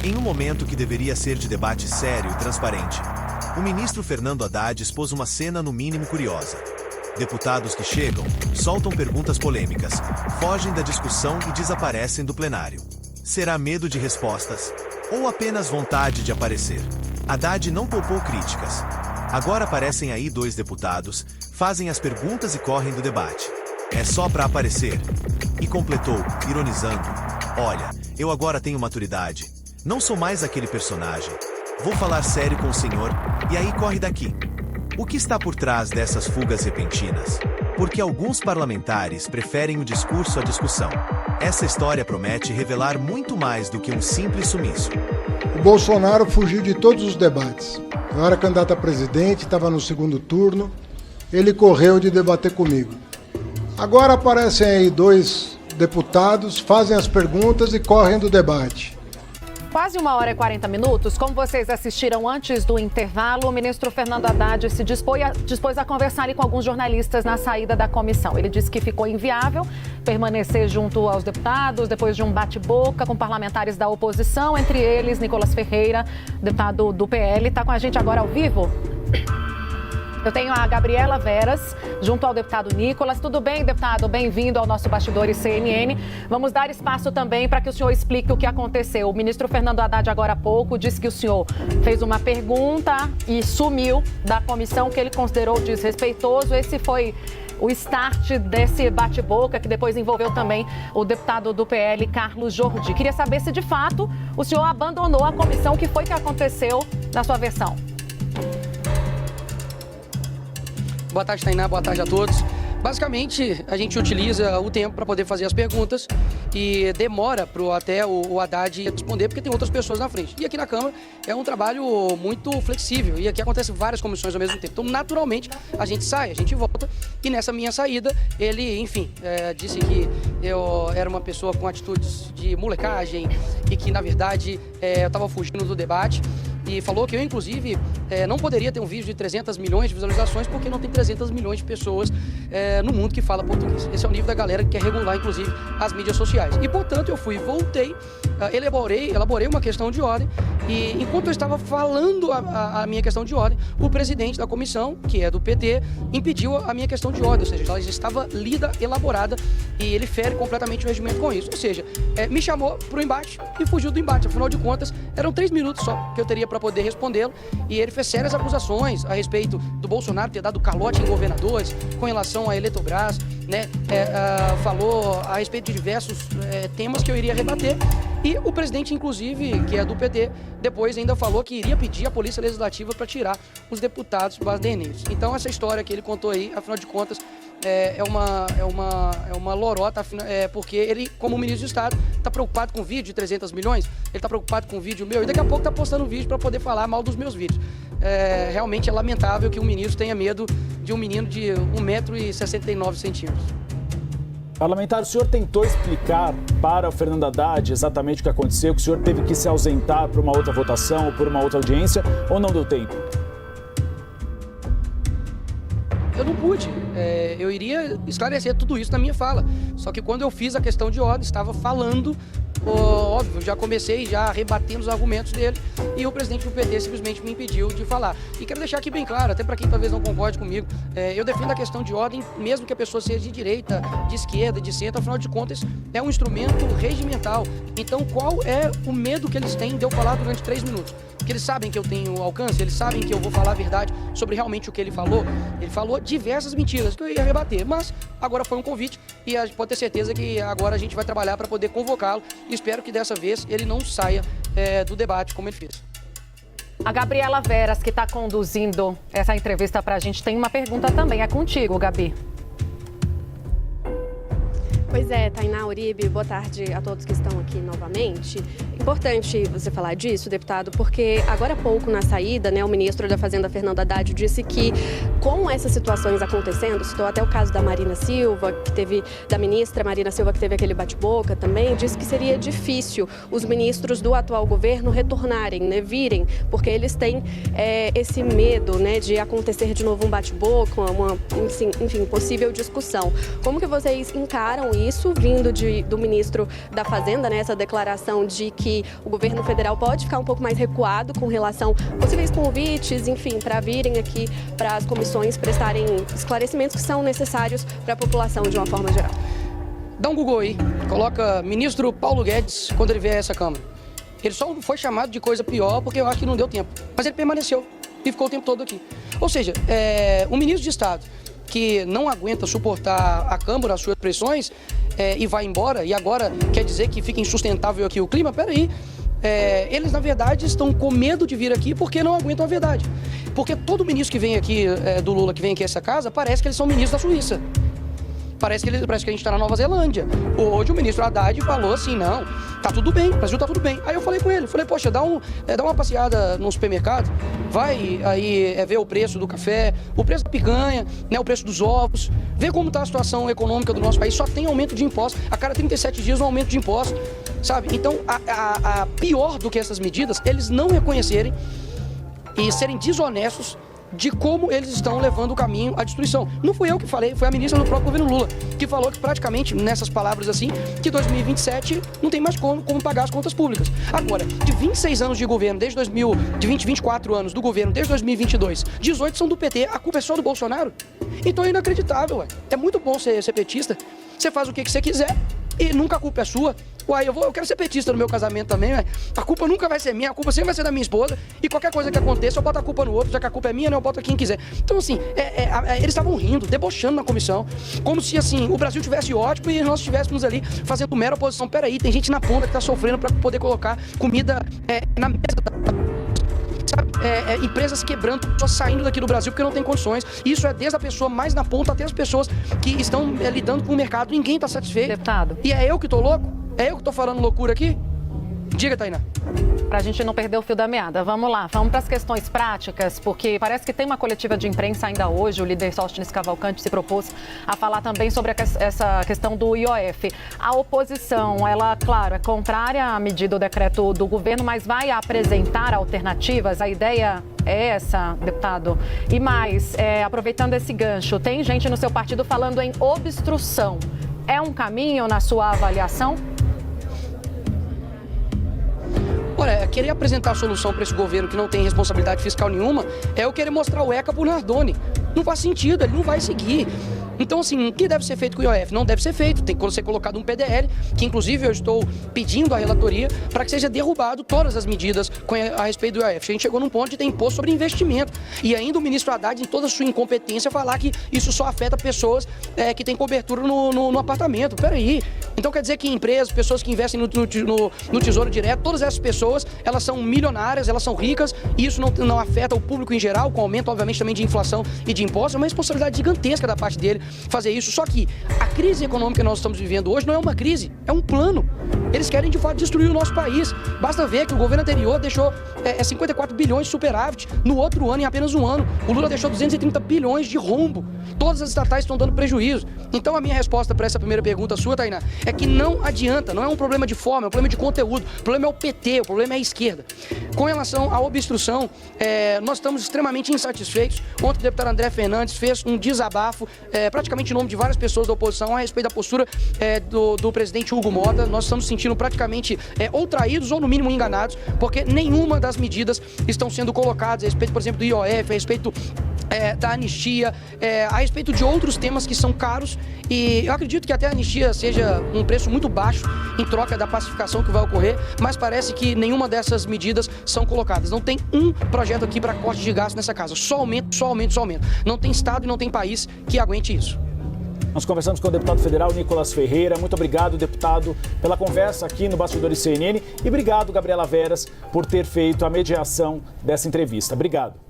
Em um momento que deveria ser de debate sério e transparente, o ministro Fernando Haddad expôs uma cena no mínimo curiosa. Deputados que chegam, soltam perguntas polêmicas, fogem da discussão e desaparecem do plenário. Será medo de respostas? Ou apenas vontade de aparecer? Haddad não poupou críticas. Agora aparecem aí dois deputados, fazem as perguntas e correm do debate. É só pra aparecer. E completou, ironizando: olha, eu agora tenho maturidade. Não sou mais aquele personagem. Vou falar sério com o senhor, e aí corre daqui. O que está por trás dessas fugas repentinas? Porque alguns parlamentares preferem o discurso à discussão. Essa história promete revelar muito mais do que um simples sumiço. O Bolsonaro fugiu de todos os debates. Eu era candidato a presidente, estava no segundo turno, ele correu de debater comigo. Agora aparecem aí dois deputados, fazem as perguntas e correm do debate. Quase 1h40. Como vocês assistiram antes do intervalo, o ministro Fernando Haddad se dispôs a conversar ali com alguns jornalistas na saída da comissão. Ele disse que ficou inviável permanecer junto aos deputados depois de um bate-boca com parlamentares da oposição, entre eles Nicolas Ferreira, deputado do PL. Está com a gente agora ao vivo? Eu tenho a Gabriela Veras, junto ao deputado Nicolas. Tudo bem, deputado? Bem-vindo ao nosso Bastidores CNN. Vamos dar espaço também para que o senhor explique o que aconteceu. O ministro Fernando Haddad, agora há pouco, disse que o senhor fez uma pergunta e sumiu da comissão que ele considerou desrespeitoso. Esse foi o start desse bate-boca, que depois envolveu também o deputado do PL, Carlos Jordi. Queria saber se, de fato, o senhor abandonou a comissão. O que foi que aconteceu na sua versão? Boa tarde, Tainá. Boa tarde a todos. Basicamente, a gente utiliza o tempo para poder fazer as perguntas e demora até o Haddad responder, porque tem outras pessoas na frente. E aqui na Câmara é um trabalho muito flexível e aqui acontecem várias comissões ao mesmo tempo. Então, naturalmente, a gente sai, a gente volta e nessa minha saída, ele, enfim, disse que eu era uma pessoa com atitudes de molecagem e que, na verdade, eu estava fugindo do debate. E falou que eu, inclusive, não poderia ter um vídeo de 300 milhões de visualizações porque não tem 300 milhões de pessoas no mundo que fala português. Esse é o nível da galera que quer regular, inclusive, as mídias sociais. E, portanto, eu voltei, elaborei uma questão de ordem e, enquanto eu estava falando a minha questão de ordem, o presidente da comissão, que é do PT, impediu a minha questão de ordem, ou seja, ela já estava lida, elaborada e ele fere completamente o regimento com isso. Ou seja, me chamou para o embate e fugiu do embate. Afinal de contas, eram 3 minutos só que eu teria para poder respondê-lo e ele fez sérias acusações a respeito do Bolsonaro ter dado calote em governadores com relação à Eletrobras, né? Falou a respeito de diversos temas que eu iria rebater e o presidente, inclusive, que é do PT, depois ainda falou que iria pedir à Polícia Legislativa para tirar os deputados badeneiros. Então essa história que ele contou aí, afinal de contas, é uma lorota, porque ele, como ministro de Estado, está preocupado com vídeo de 300 milhões, ele está preocupado com vídeo meu e daqui a pouco está postando vídeo para poder falar mal dos meus vídeos. Realmente é lamentável que um ministro tenha medo de um menino de 1,69 m. Parlamentar, o senhor tentou explicar para o Fernando Haddad exatamente o que aconteceu, que o senhor teve que se ausentar para uma outra votação ou por uma outra audiência, ou não deu tempo? Eu não pude, eu iria esclarecer tudo isso na minha fala, só que quando eu fiz a questão de ordem, estava falando, óbvio, já comecei já rebatendo os argumentos dele e o presidente do PT simplesmente me impediu de falar. E quero deixar aqui bem claro, até para quem talvez não concorde comigo, eu defendo a questão de ordem, mesmo que a pessoa seja de direita, de esquerda, de centro, afinal de contas, é um instrumento regimental. Então, qual é o medo que eles têm de eu falar durante 3 minutos? Porque eles sabem que eu tenho alcance, eles sabem que eu vou falar a verdade sobre realmente o que ele falou. Ele falou diversas mentiras que eu ia rebater, mas agora foi um convite e a gente pode ter certeza que agora a gente vai trabalhar para poder convocá-lo e espero que dessa vez ele não saia do debate como ele fez. A Gabriela Veras, que está conduzindo essa entrevista para a gente, tem uma pergunta também. É contigo, Gabi. Pois é, Tainá, Uribe, boa tarde a todos que estão aqui novamente. Importante você falar disso, deputado, porque agora há pouco na saída, o ministro da Fazenda, Fernando Haddad, disse que com essas situações acontecendo, citou até o caso da Marina Silva, da ministra Marina Silva, que teve aquele bate-boca também, disse que seria difícil os ministros do atual governo retornarem, virem, porque eles têm esse medo, de acontecer de novo um bate-boca, uma, enfim, possível discussão. Como que vocês encaram isso, vindo do ministro da Fazenda, né, essa declaração de que o governo federal pode ficar um pouco mais recuado com relação a possíveis convites, enfim, para virem aqui para as comissões prestarem esclarecimentos que são necessários para a população de uma forma geral. Dá um Google aí, coloca ministro Paulo Guedes quando ele vier a essa Câmara. Ele só não foi chamado de coisa pior porque eu acho que não deu tempo, mas ele permaneceu e ficou o tempo todo aqui. Ou seja, um ministro de Estado que não aguenta suportar a Câmara, as suas pressões, e vai embora, e agora quer dizer que fica insustentável aqui o clima, peraí. Eles, na verdade, estão com medo de vir aqui porque não aguentam a verdade. Porque todo ministro que vem aqui, do Lula, que vem aqui a essa casa, parece que eles são ministros da Suíça. Parece que a gente está na Nova Zelândia. Hoje o ministro Haddad falou assim, não, tá tudo bem, o Brasil tá tudo bem. Aí eu falei com ele, poxa, dá uma passeada no supermercado, vai aí ver o preço do café, o preço da picanha, né, o preço dos ovos, vê como tá a situação econômica do nosso país, só tem aumento de impostos, a cada 37 dias um aumento de impostos, sabe? Então, a pior do que essas medidas, eles não reconhecerem e serem desonestos de como eles estão levando o caminho à destruição. Não fui eu que falei, foi a ministra do próprio governo Lula, que falou que praticamente, nessas palavras assim, que 2027 não tem mais como pagar as contas públicas. Agora, de 26 anos de governo, de 24 anos do governo, desde 2022, 18 são do PT, a culpa é só do Bolsonaro? Então é inacreditável, ué. É muito bom ser petista, você faz o que você quiser e nunca a culpa é sua. Uai, eu quero ser petista no meu casamento também, né? A culpa nunca vai ser minha, a culpa sempre vai ser da minha esposa. E qualquer coisa que aconteça, eu boto a culpa no outro, já que a culpa é minha, né? Eu boto quem quiser. Então, assim, eles estavam rindo, debochando na comissão, como se, assim, o Brasil tivesse ótimo e nós estivéssemos ali fazendo mera oposição. Peraí, tem gente na ponta que tá sofrendo para poder colocar comida na mesa sabe? Empresas quebrando, pessoas saindo daqui do Brasil porque não tem condições. Isso é desde a pessoa mais na ponta até as pessoas que estão lidando com o mercado. Ninguém está satisfeito. Deputado. E é eu que tô louco? É eu que tô falando loucura aqui? Diga, Tainá. Pra gente não perder o fio da meada, vamos lá, vamos para as questões práticas, porque parece que tem uma coletiva de imprensa ainda hoje, o líder Sóstenes Cavalcante se propôs a falar também sobre essa questão do IOF. A oposição, ela, claro, é contrária à medida do decreto do governo, mas vai apresentar alternativas, a ideia é essa, deputado? E mais, aproveitando esse gancho, tem gente no seu partido falando em obstrução. É um caminho na sua avaliação? Olha, querer apresentar a solução para esse governo que não tem responsabilidade fiscal nenhuma é eu querer mostrar o ECA pro Nardoni. Não faz sentido, ele não vai seguir. Então, assim, o que deve ser feito com o IOF? Não deve ser feito, tem que ser colocado um PDL, que inclusive eu estou pedindo à relatoria para que seja derrubado todas as medidas a respeito do IOF. A gente chegou num ponto de ter imposto sobre investimento. E ainda o ministro Haddad, em toda a sua incompetência, falar que isso só afeta pessoas que têm cobertura no apartamento. Peraí. Então quer dizer que empresas, pessoas que investem no Tesouro Direto, todas essas pessoas, elas são milionárias, elas são ricas, e isso não afeta o público em geral, com aumento, obviamente, também de inflação e de impostos. É uma responsabilidade gigantesca da parte dele fazer isso. Só que a crise econômica que nós estamos vivendo hoje não é uma crise, é um plano. Eles querem, de fato, destruir o nosso país. Basta ver que o governo anterior deixou 54 bilhões de superávit. No outro ano, em apenas um ano, o Lula deixou 230 bilhões de rombo. Todas as estatais estão dando prejuízo. Então, a minha resposta para essa primeira pergunta sua, Tainá, é que não adianta, não é um problema de forma, é um problema de conteúdo. O problema é o PT, o problema é a esquerda. Com relação à obstrução, nós estamos extremamente insatisfeitos. Ontem o deputado André Fernandes fez um desabafo, praticamente em nome de várias pessoas da oposição, a respeito da postura do presidente Hugo Mota. Nós estamos sentindo praticamente ou traídos ou, no mínimo, enganados, porque nenhuma das medidas estão sendo colocadas a respeito, por exemplo, do IOF, a respeito da anistia, a respeito de outros temas que são caros, e eu acredito que até a anistia seja um preço muito baixo em troca da pacificação que vai ocorrer, mas parece que nenhuma dessas medidas são colocadas. Não tem um projeto aqui para corte de gasto nessa casa, só aumento, só aumento, só aumento. Não tem Estado e não tem país que aguente isso. Nós conversamos com o deputado federal Nicolas Ferreira. Muito obrigado, deputado, pela conversa aqui no Bastidores CNN, e obrigado, Gabriela Veras, por ter feito a mediação dessa entrevista. Obrigado.